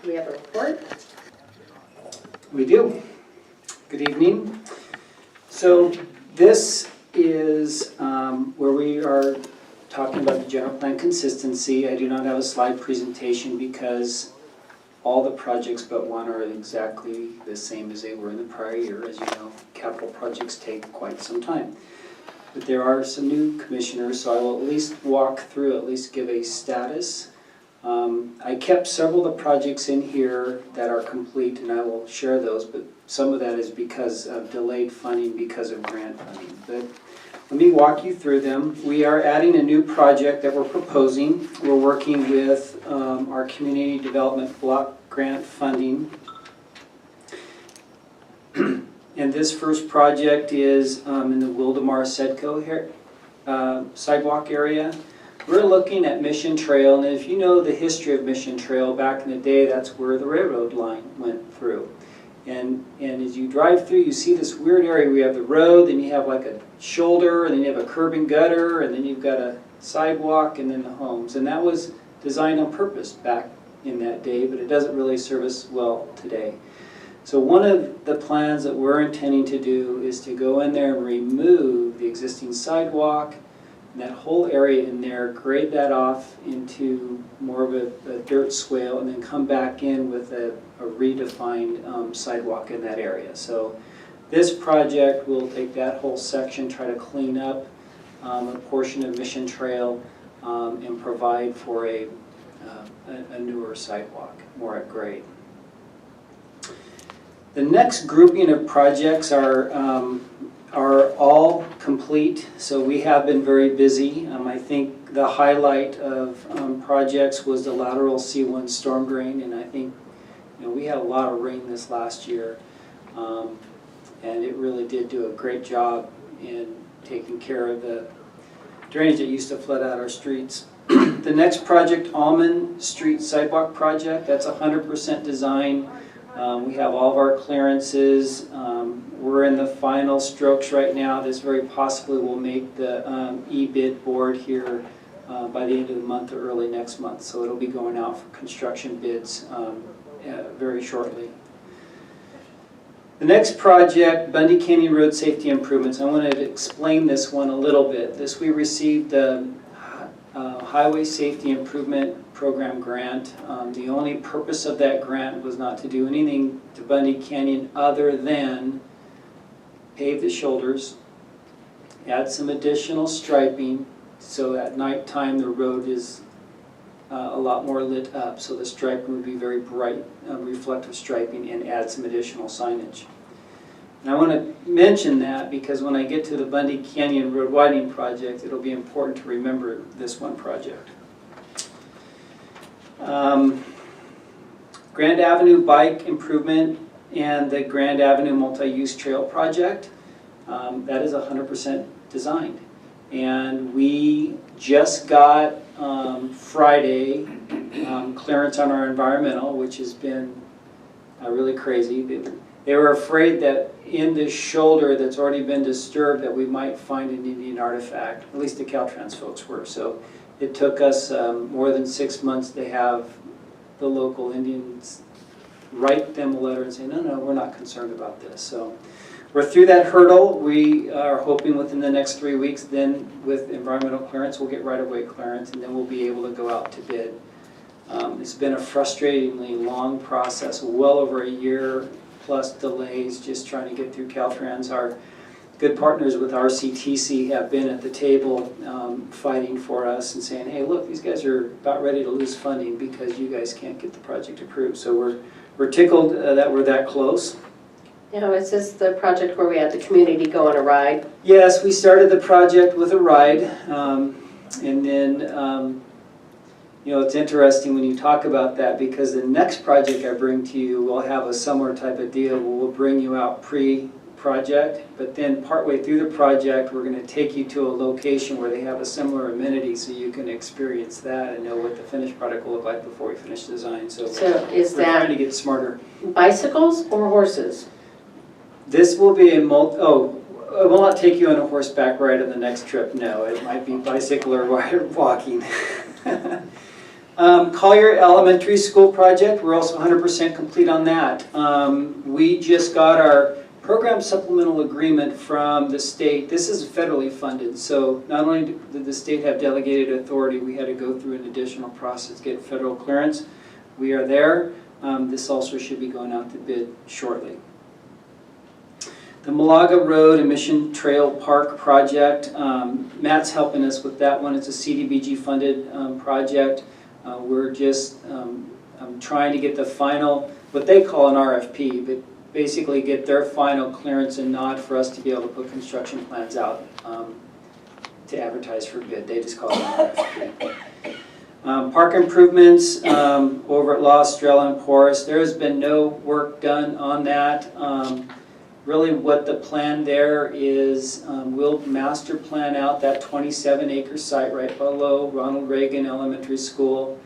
we have a report? We do. Good evening. So this is where we are talking about the general plan consistency. I do not have a slide presentation because all the projects but one are exactly the same as they were in the prior year. As you know, capital projects take quite some time. But there are some new commissioners, so I will at least walk through, at least give a status. I kept several of the projects in here that are complete, and I will share those, but some of that is because of delayed funding because of grant funding. But let me walk you through them. We are adding a new project that we're proposing. We're working with our community development block grant funding. And this first project is in the Wildomar Sedco here, sidewalk area. We're looking at Mission Trail, and if you know the history of Mission Trail, back in the day, that's where the railroad line went through. And as you drive through, you see this weird area where you have the road, then you have like a shoulder, and then you have a curb and gutter, and then you've got a sidewalk, and then the homes. And that was designed on purpose back in that day, but it doesn't really serve us well today. So one of the plans that we're intending to do is to go in there and remove the existing sidewalk, and that whole area in there, grade that off into more of a dirt swale, and then come back in with a redefined sidewalk in that area. So this project will take that whole section, try to clean up a portion of Mission Trail, and provide for a newer sidewalk, more at grade. The next grouping of projects are all complete, so we have been very busy. I think the highlight of projects was the lateral C1 storm drain, and I think we had a lot of rain this last year, and it really did do a great job in taking care of the drainage that used to flood out our streets. The next project, Almond Street Sidewalk Project, that's 100% design. We have all of our clearances. We're in the final strokes right now. This very possibly will make the e-bid board here by the end of the month or early next month. So it'll be going out for construction bids very shortly. The next project, Bundy Canyon Road Safety Improvements. I wanted to explain this one a little bit. We received the Highway Safety Improvement Program grant. The only purpose of that grant was not to do anything to Bundy Canyon other than pave the shoulders, add some additional striping, so at nighttime the road is a lot more lit up, so the striping would be very bright, reflective striping, and add some additional signage. And I want to mention that because when I get to the Bundy Canyon Road Widening Project, it'll be important to remember this one project. Grand Avenue Bike Improvement and the Grand Avenue Multi-Use Trail Project, that is 100% designed. And we just got Friday clearance on our environmental, which has been really crazy. They were afraid that in this shoulder that's already been disturbed that we might find an Indian artifact. At least the Caltrans folks were. So it took us more than 6 months to have the local Indians write them a letter and say, no, we're not concerned about this. So we're through that hurdle. We are hoping within the next 3 weeks, then with environmental clearance, we'll get right-of-way clearance, and then we'll be able to go out to bid. It's been a frustratingly long process, well over a year plus delays just trying to get through Caltrans. Our good partners with RCTC have been at the table fighting for us and saying, hey, look, these guys are about ready to lose funding because you guys can't get the project approved. So we're tickled that we're that close. Is this the project where we had the community go on a ride? Yes, we started the project with a ride, and then it's interesting when you talk about that because the next project I bring to you will have a similar type of deal. We'll bring you out pre-project, but then partway through the project we're going to take you to a location where they have a similar amenity so you can experience that and know what the finished product will look like before we finish design. So is we're that trying to get smarter. Bicycles or horses? This will be a it will not take you on a horseback ride on the next trip, no. It might be bicycle or walking. Collier Elementary School project, we're also 100% complete on that. We just got our program supplemental agreement from the state. This is federally funded, so not only did the state have delegated authority, we had to go through an additional process to get federal clearance. We are there. This also should be going out to bid shortly. The Malaga Road and Mission Trail Park project, Matt's helping us with that one. It's a CDBG funded project. We're just trying to get the final, what they call an RFP, but basically get their final clearance and nod for us to be able to put construction plans out to advertise for bid. They just call it an RFP. Park improvements over at La Estrella and Porus. There has been no work done on that. Really what the plan there is, we'll master plan out that 27-acre site right below Ronald Reagan Elementary School.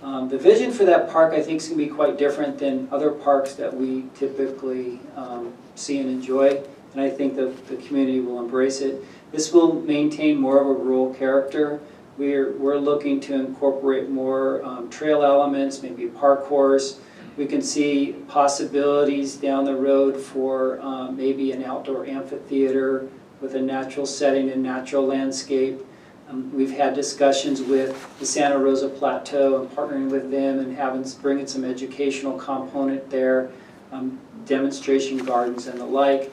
The vision for that park I think is going to be quite different than other parks that we typically see and enjoy, and I think the community will embrace it. This will maintain more of a rural character. We're looking to incorporate more trail elements, maybe parkours. We can see possibilities down the road for maybe an outdoor amphitheater with a natural setting and natural landscape. We've had discussions with the Santa Rosa Plateau and partnering with them and bringing some educational component there, demonstration gardens and the like.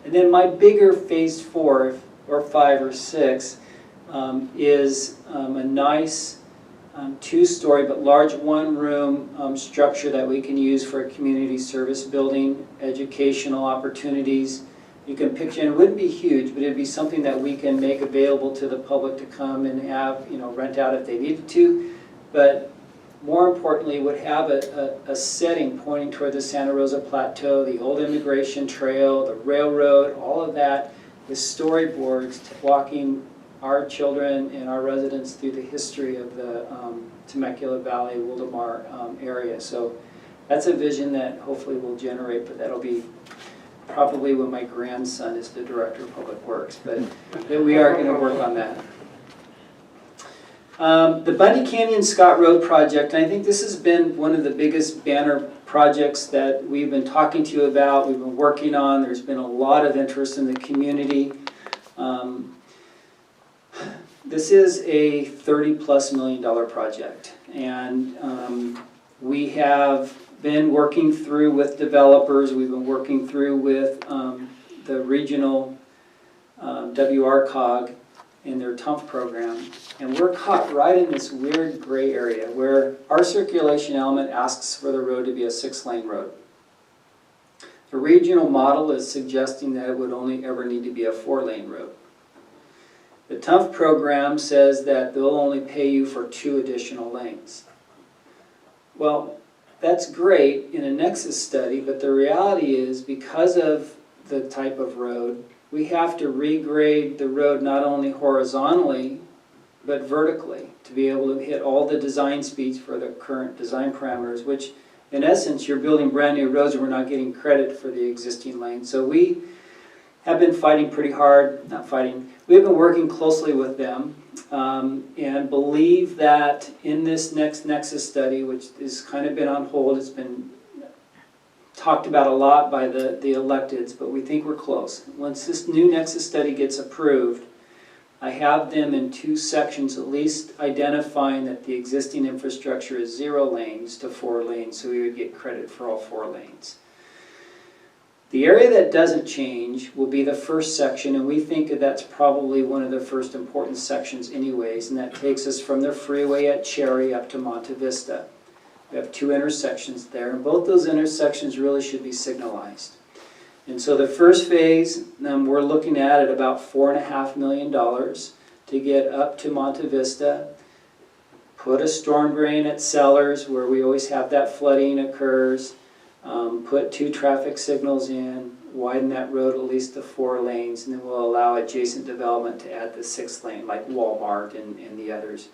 And then my bigger phase 4 or 5 or 6 is a nice 2-story but large 1-room structure that we can use for a community service building, educational opportunities. You can picture, and it wouldn't be huge, but it'd be something that we can make available to the public to come and have, rent out if they needed to. But more importantly, would have a setting pointing toward the Santa Rosa Plateau, the old immigration trail, the railroad, all of that with storyboards walking our children and our residents through the history of the Temecula Valley, Wildomar area. So that's a vision that hopefully will generate, but that'll be probably when my grandson is the Director of Public Works, but we are going to work on that. The Bundy Canyon Scott Road project, and I think this has been one of the biggest banner projects that we've been talking to you about, we've been working on. There's been a lot of interest in the community. This is a $30+ million project, and we have been working through with developers. We've been working through with the regional WRCOG in their TUMF program, and we're caught right in this weird gray area where our circulation element asks for the road to be a 6-lane road. The regional model is suggesting that it would only ever need to be a 4-lane road. The TUMF program says that they'll only pay you for 2 additional lanes. Well, that's great in a nexus study, but the reality is because of the type of road, we have to regrade the road not only horizontally, but vertically to be able to hit all the design speeds for the current design parameters, which in essence, you're building brand new roads and we're not getting credit for the existing lanes. So we have been fighting pretty hard, we've been working closely with them and believe that in this next Nexus study, which has kind of been on hold, it's been talked about a lot by the electeds, but we think we're close. Once this new Nexus study gets approved, I have them in 2 sections at least identifying that the existing infrastructure is 0 lanes to 4 lanes, so we would get credit for all 4 lanes. The area that doesn't change will be the first section, and we think that that's probably one of the first important sections anyways, and that takes us from the freeway at Cherry up to Monte Vista. We have 2 intersections there, and both those intersections really should be signalized. And so the first phase, we're looking at about $4.5 million to get up to Monte Vista, put a storm drain at Sellers where we always have that flooding occurs, put 2 traffic signals in, widen that road at least to 4 lanes, and then we'll allow adjacent development to add the 6th lane like Walmart and the others.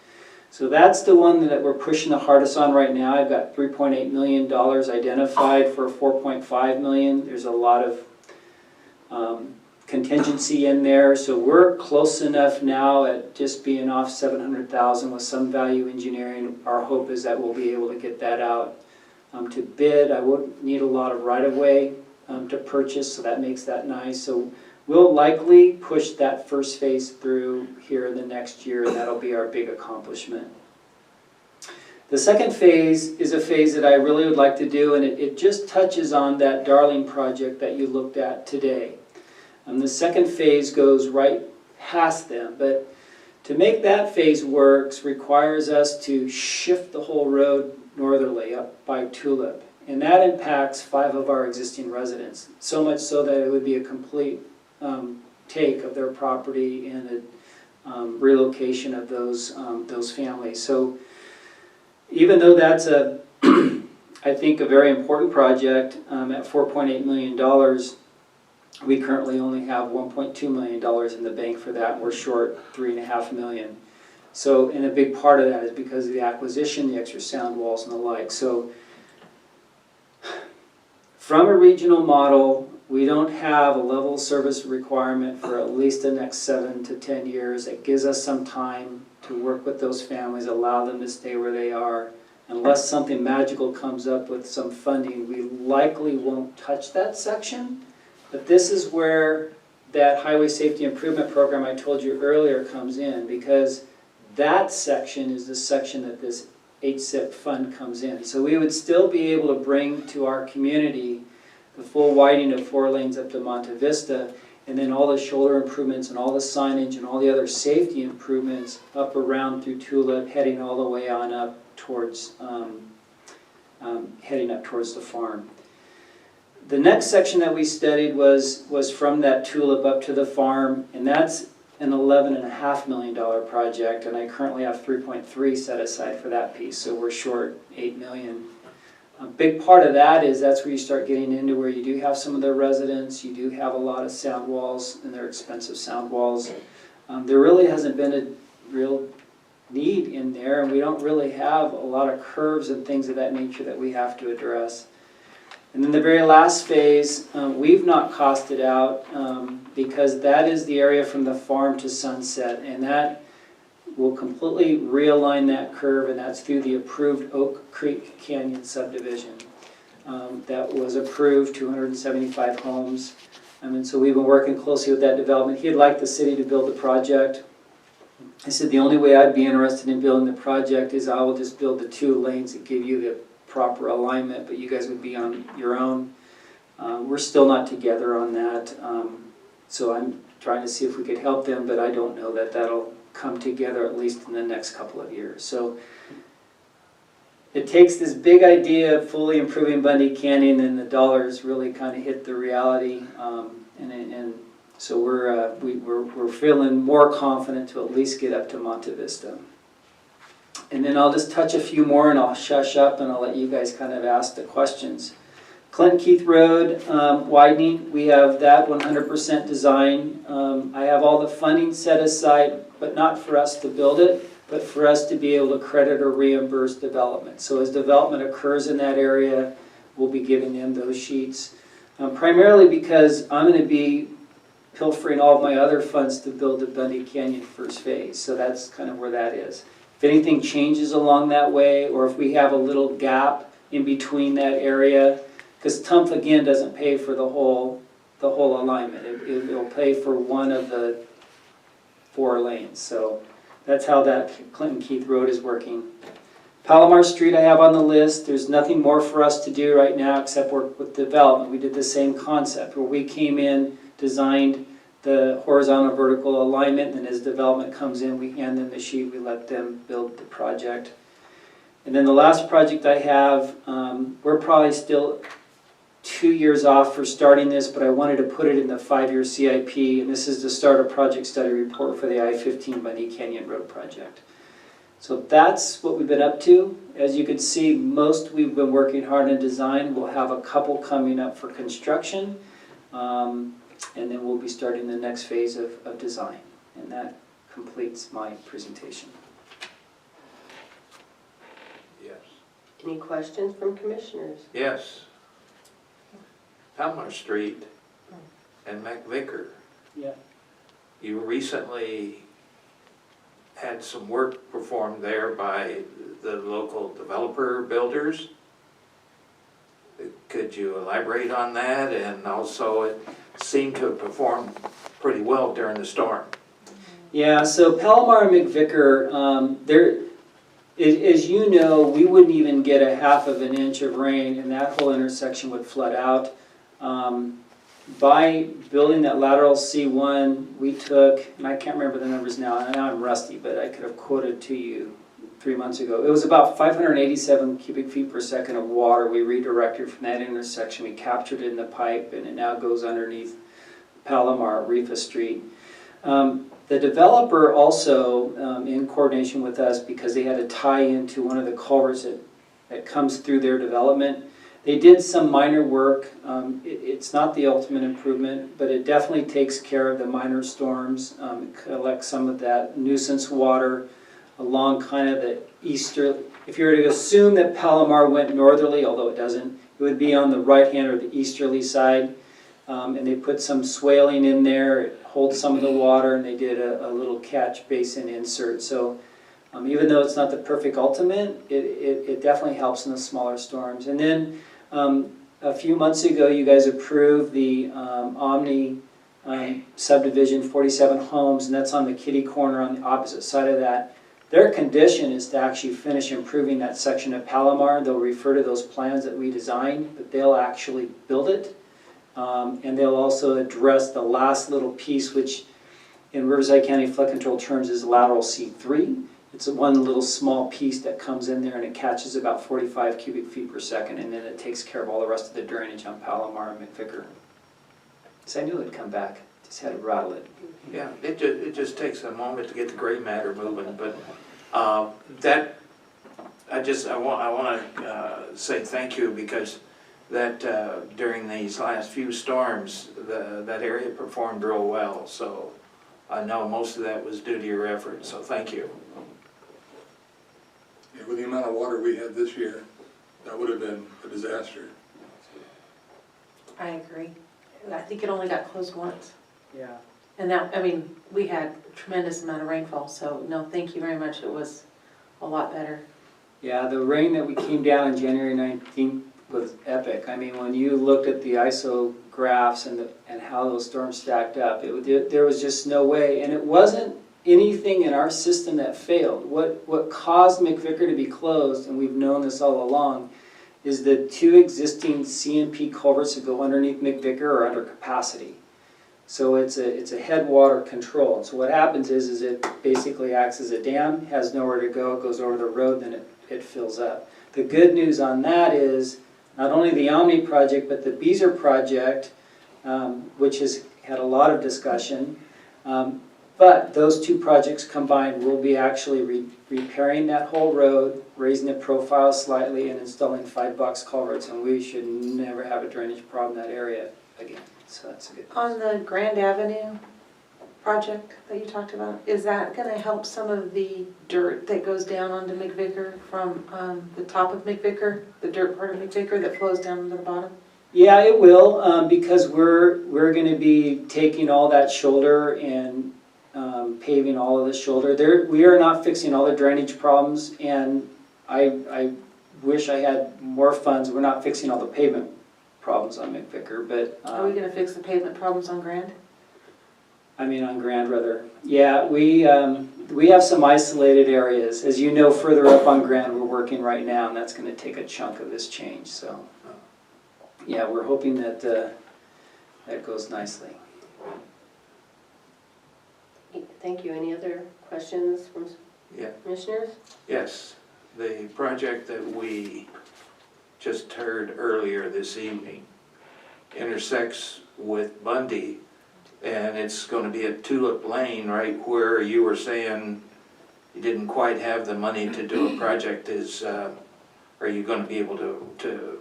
So that's the one that we're pushing the hardest on right now. I've got $3.8 million identified for $4.5 million. There's a lot of contingency in there, so we're close enough now at just being off $700,000 with some value engineering. Our hope is that we'll be able to get that out to bid. I won't need a lot of right-of-way to purchase, so that makes that nice. So we'll likely push that first phase through here in the next year, and that'll be our big accomplishment. The second phase is a phase that I really would like to do, and it just touches on that Darling project that you looked at today. The second phase goes right past them, but to make that phase work requires us to shift the whole road northerly up by Tulip, and that impacts 5 of our existing residents, so much so that it would be a complete take of their property and a relocation of those families. So even though that's I think a very important project at $4.8 million, we currently only have $1.2 million in the bank for that, and we're short $3.5 million. So, and a big part of that is because of the acquisition, the extra sound walls and the like. So from a regional model, we don't have a level of service requirement for at least the next 7 to 10 years. It gives us some time to work with those families, allow them to stay where they are. Unless something magical comes up with some funding, we likely won't touch that section. But this is where that Highway Safety Improvement Program I told you earlier comes in, because that section is the section that this HSIP fund comes in. So we would still be able to bring to our community the full widening of 4 lanes up to Monte Vista, and then all the shoulder improvements and all the signage and all the other safety improvements up around through Tulip, heading all the way on up towards heading up towards the farm. The next section that we studied was from that Tulip up to the farm, and that's an $11.5 million project, and I currently have 3.3 set aside for that piece, so we're short $8 million. A big part of that is that's where you start getting into where you do have some of their residents, you do have a lot of sound walls, and they're expensive sound walls. There really hasn't been a real need in there, and we don't really have a lot of curves and things of that nature that we have to address. And then the very last phase, we've not costed out because that is the area from the farm to Sunset, and that will completely realign that curve, and that's through the approved Oak Creek Canyon subdivision. That was approved, 275 homes. And so we've been working closely with that development. He'd like the city to build the project. I said the only way I'd be interested in building the project is I will just build the 2 lanes that give you the proper alignment, but you guys would be on your own. We're still not together on that, so I'm trying to see if we could help them, but I don't know that that'll come together at least in the next couple of years. So it takes this big idea of fully improving Bundy Canyon, and the dollars really kind of hit the reality, and so we're feeling more confident to at least get up to Monte Vista. And then I'll just touch a few more, and I'll shush up, and I'll let you guys kind of ask the questions. Clinton Keith Road widening, we have that 100% design. I have all the funding set aside, but not for us to build it, but for us to be able to credit or reimburse development. So as development occurs in that area, we'll be giving them those sheets. Primarily because I'm going to be pilfering all of my other funds to build the Bundy Canyon first phase. So that's kind of where that is. If anything changes along that way, or if we have a little gap in between that area, because TUMF again doesn't pay for the whole alignment. It'll pay for one of the 4 lanes. So that's how that Clinton Keith Road is working. Palomar Street I have on the list. There's nothing more for us to do right now except work with development. We did the same concept where we came in, designed the horizontal vertical alignment, and as development comes in, we hand them the sheet, we let them build the project. And then the last project I have, we're probably still 2 years off for starting this, but I wanted to put it in the 5-year CIP, and this is to start a project study report for the I-15 Bundy Canyon Road project. So that's what we've been up to. As you can see, most we've been working hard on design. We'll have a couple coming up for construction. And then we'll be starting the next phase of design. And that completes my presentation. Yes. Any questions from commissioners? Yes. Palmer Street and McVicker. Yeah. You recently had some work performed there by the local developer builders. Could you elaborate on that? And also, it seemed to have performed pretty well during the storm. Yeah, so Palomar and McVicker, as you know, we wouldn't even get a half of an inch of rain and that whole intersection would flood out. By building that lateral C1, we took, and I can't remember the numbers now I'm rusty, but I could have quoted to you 3 months ago. It was about 587 cubic feet per second of water we redirected from that intersection. We captured it in the pipe and it now goes underneath Palomar, Rifa Street. The developer also, in coordination with us, because they had to tie into one of the culverts that comes through their development, they did some minor work. It's not the ultimate improvement, but it definitely takes care of the minor storms. It collects some of that nuisance water along kind of the easter. If you were to assume that Palomar went northerly, although it doesn't, it would be on the right hand or the easterly side. And they put some swaling in there, it holds some of the water, and they did a little catch basin insert. So even though it's not the perfect ultimate, it definitely helps in the smaller storms. And then a few months ago, you guys approved the Omni subdivision, 47 homes, and that's on the kitty corner on the opposite side of that. Their condition is to actually finish improving that section of Palomar. They'll refer to those plans that we designed, but they'll actually build it. And they'll also address the last little piece, which in Riverside County flood control terms is lateral C3. It's one little small piece that comes in there and it catches about 45 cubic feet per second, and then it takes care of all the rest of the drainage on Palomar and McVicker. So I knew it'd come back, just had to rattle it. Yeah, it just takes a moment to get the gray matter moving, but I want to say thank you, because that during these last few storms, that area performed real well. So I know most of that was due to your efforts, so thank you. Yeah, with the amount of water we had this year, that would have been a disaster. I agree. I think it only got closed once. Yeah. And that, I mean, we had a tremendous amount of rainfall, so no, thank you very much. It was a lot better. Yeah, the rain that we came down on January 19th was epic. I mean, when you looked at the ISO graphs and how those storms stacked up, there was just no way. And it wasn't anything in our system that failed. What caused McVicker to be closed, and we've known this all along, is the two existing CMP culverts that go underneath McVicker are under capacity. So it's a headwater control. So what happens is it basically acts as a dam, has nowhere to go, it goes over the road, then it fills up. The good news on that is not only the Omni project, but the Beezer project, which has had a lot of discussion. But those two projects combined will be actually repairing that whole road, raising the profile slightly, and installing 5 box culverts, and we should never have a drainage problem in that area again. So that's a good news. On the Grand Avenue project that you talked about, is that going to help some of the dirt that goes down onto McVicker from the top of McVicker, the dirt part of McVicker that flows down to the bottom? Yeah, it will, because we're going to be taking all that shoulder and paving all of the shoulder. We are not fixing all the drainage problems, and I wish I had more funds. We're not fixing all the pavement problems on McVicker, but Are we going to fix the pavement problems on Grand? I mean on Grand rather. Yeah, we have some isolated areas. As you know, further up on Grand we're working right now, and that's going to take a chunk of this change. So yeah, we're hoping that that goes nicely. Thank you. Any other questions from commissioners? Yes, the project that we just heard earlier this evening intersects with Bundy, and it's going to be at Tulip Lane, right where you were saying you didn't quite have the money to do a project. Are you going to be able to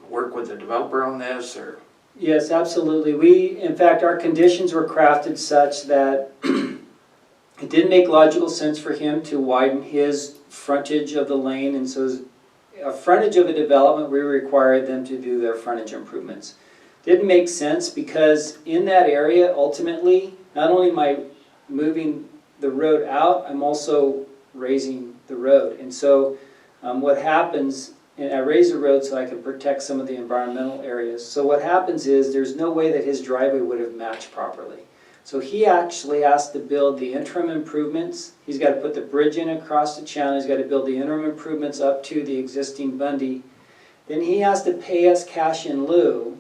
work with the developer on this, or? Yes, absolutely. In fact, our conditions were crafted such that it didn't make logical sense for him to widen his frontage of the lane, and so as a frontage of a development, we required them to do their frontage improvements. didn't make sense because in that area, ultimately, not only am I moving the road out, I'm also raising the road. And so what happens, and I raise the road so I can protect some of the environmental areas. So what happens is there's no way that his driveway would have matched properly. So he actually has to build the interim improvements. He's got to put the bridge in across the channel. He's got to build the interim improvements up to the existing Bundy. Then he has to pay us cash in lieu,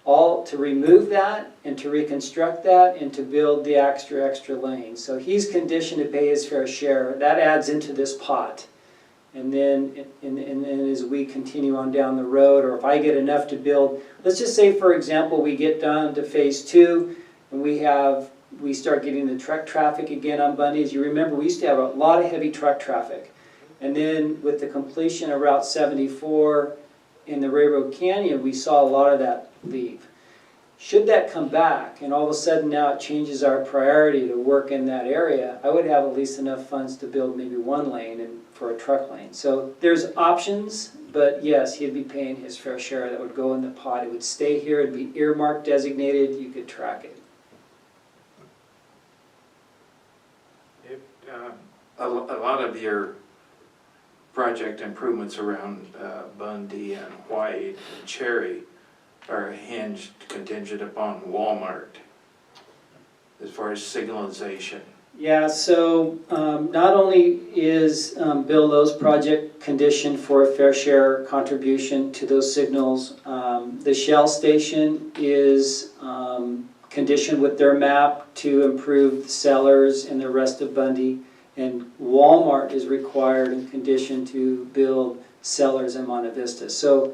all to remove that and to reconstruct that and to build the extra lane. So he's conditioned to pay his fair share. That adds into this pot. And then as we continue on down the road, or if I get enough to build, let's just say, for example, we get down to phase 2 and we start getting the truck traffic again on Bundy. As you remember, we used to have a lot of heavy truck traffic. And then with the completion of Route 74 in the Railroad Canyon, we saw a lot of that leave. Should that come back, and all of a sudden now it changes our priority to work in that area, I would have at least enough funds to build maybe 1 lane and for a truck lane. So there's options, but yes, he'd be paying his fair share. That would go in the pot. It would stay here. It'd be earmarked, designated. You could track it. A lot of your project improvements around Bundy and White and Cherry are hinged, contingent upon Walmart as far as signalization. Yeah, so not only is Bill Lowe's project conditioned for a fair share contribution to those signals, the Shell station is conditioned with their map to improve the cellars and the rest of Bundy, and Walmart is required and conditioned to build cellars in Monte Vista. So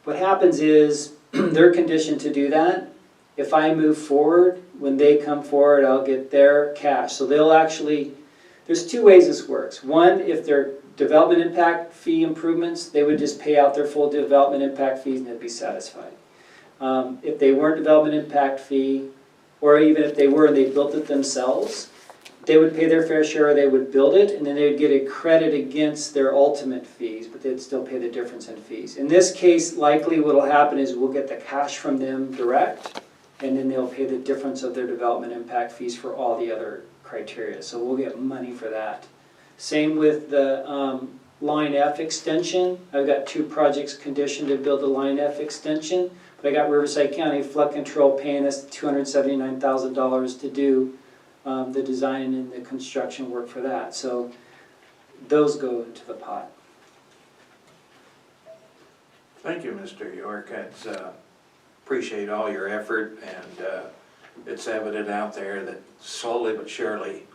what happens is they're conditioned to do that. If I move forward, when they come forward, I'll get their cash. So they'll actually, there's 2 ways this works. One, if they're development impact fee improvements, they would just pay out their full development impact fees and they'd be satisfied. If they weren't development impact fee, or even if they were and they built it themselves, they would pay their fair share, they would build it, and then they would get a credit against their ultimate fees, but they'd still pay the difference in fees. In this case, likely what will happen is we'll get the cash from them direct, and then they'll pay the difference of their development impact fees for all the other criteria. So we'll get money for that. Same with the Line F extension. I've got 2 projects conditioned to build the Line F extension, but I got Riverside County Flood Control paying us $279,000 to do the design and the construction work for that. So those go into the pot. Thank you, Mr. York. I appreciate all your effort, and it's evident out there that slowly but surely,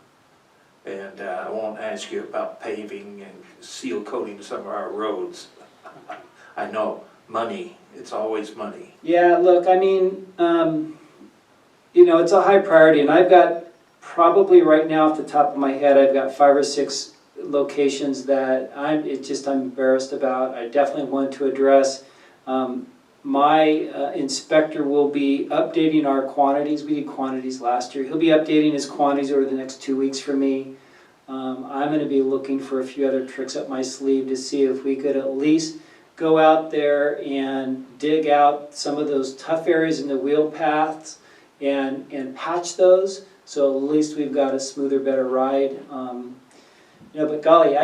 and I won't ask you about paving and seal coating some of our roads. I know, money, it's always money. Yeah, look, I mean, you know, it's a high priority, and I've got probably right now off the top of my head, I've got 5 or 6 locations that I'm embarrassed about. I definitely want to address. My inspector will be updating our quantities. We did quantities last year. He'll be updating his quantities over the next 2 weeks for me. I'm going to be looking for a few other tricks up my sleeve to see if we could at least go out there and dig out some of those tough areas in the wheel paths and patch those, so at least we've got a smoother, better ride. You know, but golly,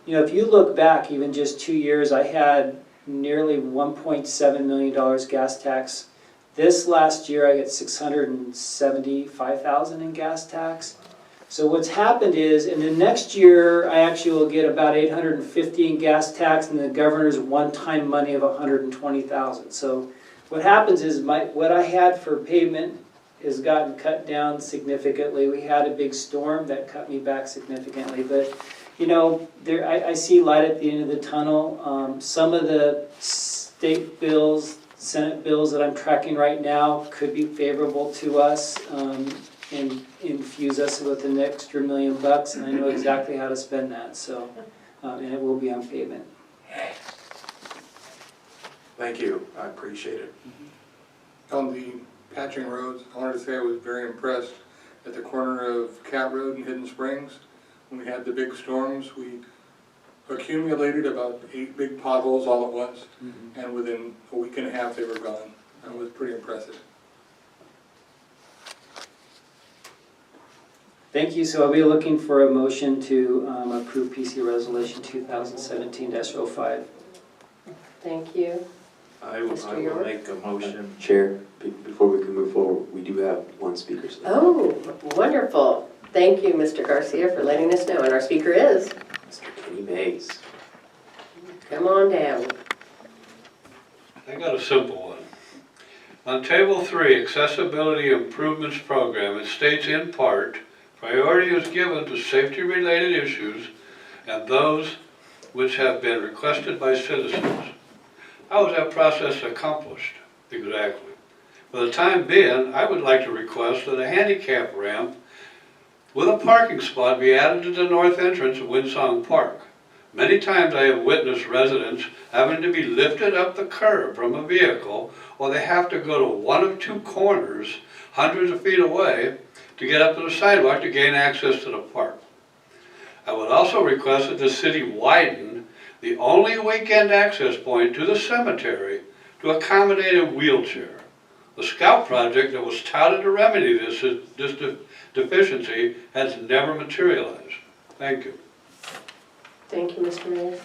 if you look back even just 2 years, I had nearly $1.7 million gas tax. This last year I got $675,000 in gas tax. So what's happened is, in the next year I actually will get about $850,000 in gas tax and the governor's one-time money of $120,000. So what happens is what I had for pavement has gotten cut down significantly. We had a big storm that cut me back significantly, but you know, I see light at the end of the tunnel. Some of the state bills, Senate bills that I'm tracking right now could be favorable to us and infuse us with an extra $1 million, and I know exactly how to spend that. So, and it will be on pavement. Thank you, I appreciate it. On the patching roads, I wanted to say I was very impressed at the corner of Cat Road and Hidden Springs. When we had the big storms, we accumulated about 8 big potholes all at once, and within a week and a half they were gone. It was pretty impressive. Thank you. So I'll be looking for a motion to approve PC Resolution 2017-05. Thank you. I will York? make a motion. Chair, before we can move forward, we do have one speaker slip. Oh, wonderful. Thank you, Mr. Garcia, for letting us know. And our speaker is, Mr. Kenny Mays. come on down. I got a simple one. On Table 3, Accessibility Improvements Program, it states in part, priority is given to safety-related issues and those which have been requested by citizens. How is that process accomplished exactly? For the time being, I would like to request that a handicap ramp with a parking spot be added to the north entrance of Winsong Park. Many times I have witnessed residents having to be lifted up the curb from a vehicle, or they have to go to one of two corners, hundreds of feet away, to get up to the sidewalk to gain access to the park. I would also request that the city widen the only weekend access point to the cemetery to accommodate a wheelchair. The Scout project that was touted to remedy this deficiency has never materialized. Thank you. Thank you, Mr. Mays.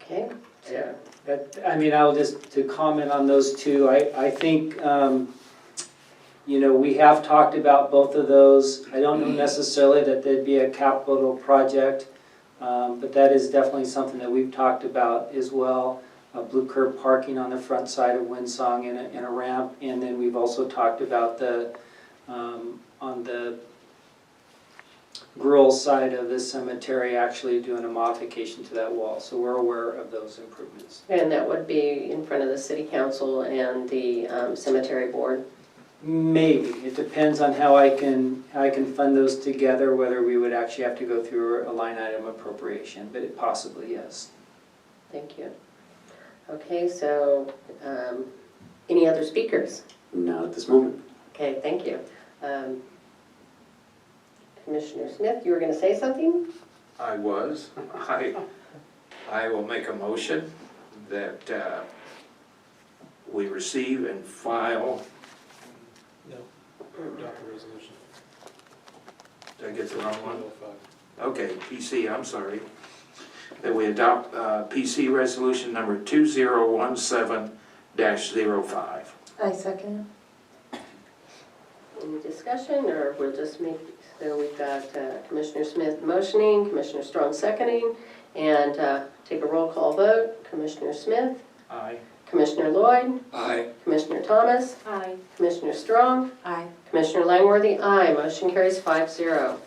Okay, Yeah, I mean, I'll just, to comment on those two, I think, you know, we have talked about both of those. I don't know necessarily that there'd be a capital project, but that is definitely something that we've talked about as well. Blue curb parking on the front side of Winsong and a ramp, and then we've also talked about the, on the rural side of the cemetery, actually doing a modification to that wall. So we're aware of those improvements. and that would be in front of the city council and the cemetery board. Maybe, it depends on how I can fund those together, whether we would actually have to go through a line item appropriation, but it possibly, yes. Thank you. Okay, so any other speakers? Not at this moment. Okay, thank you. Commissioner Smith, you were going to say something? I will make a motion that we receive and file. No, adopt the resolution. Did I get the wrong one? Okay, PC, I'm sorry. That we adopt PC resolution number 2017-05. I second. Any discussion, or we'll just make, so we've got Commissioner Smith motioning, Commissioner Strong seconding, and take a roll call vote. Commissioner Smith? Aye. Commissioner Lloyd? Aye. Commissioner Thomas? Aye. Commissioner Strong? Aye. Commissioner Langworthy? Aye. Motion carries 5-0.